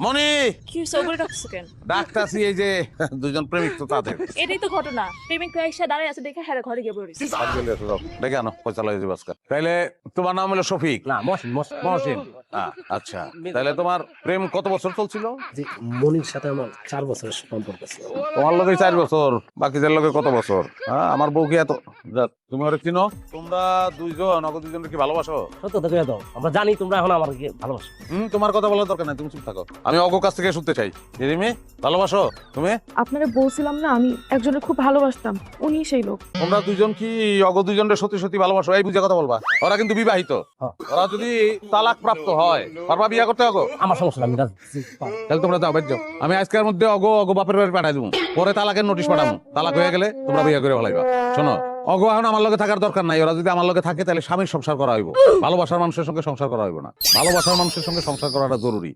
মনি কি সবরে ডাকছো কেন? ডাক্তারছি এই যে দুজন প্রেমিক তো তাদের এটাই তো ঘটনা। প্রেমিক এসে দাঁড়ায় আছে দেখে হ্যাঁ ঘরে গিয়ে পড়িস। দেখে আনো পয়সা লাগে যাবে আজকে। তাইলে তোমার নাম হলো শফিক? না মহসিন মহসিন। আচ্ছা, তাহলে তোমার প্রেম কত বছর চলছিল? জি মনির সাথে আমার 4 বছরের সম্পর্ক ছিল। তোমার লোকে 4 বছর, বাকিদের লোকে কত বছর? হ্যাঁ, আমার বউ কি এত যাক, তুমি ওরে চিনো? তোমরা দুইজন দুইজনের কি ভালোবাসো? সত্য তো কইয়া দাও, আমরা জানি তোমরা এখন আমাকে ভালোবাসো। তোমার কথা বলার দরকার নাই, তুমি চুপ থাকো। আমি অগো কাছ থেকে শুনতে চাই। রিমি, ভালোবাসো তুমি? আপনারা বলছিলাম না আমি একজনের খুব ভালোবাসতাম, উনি সেই লোক। তোমরা দুইজন কি অগো দুইজনের সত্যি সত্যি ভালোবাসো? এই বুঝে কথা বলবা। ওরা কিন্তু বিবাহিত। হ্যাঁ। ওরা যদি তালাক প্রাপ্ত হয়, পারবা বিয়া করতে অগো? আমার সমস্যা না, আমি রাজি। তাহলে তোমরা যাও, বের যাও। আমি আজকের মধ্যে অগো বাপের বাড়ি পাঠাই দেবো, পরে তালাকের নোটিশ পাঠাবো। তালাক হয়ে গেলে তোমরা বিয়ে করে ফেলাইবা। শোনো, অগো এখন আমার লগে থাকার দরকার নাই। ওরা যদি আমার লগে থাকে তাহলে স্বামীর সংসার করা হইব। ভালোবাসার মানুষের সঙ্গে সংসার করা হইব না। ভালোবাসার মানুষের সঙ্গে সংসার করাটা জরুরি।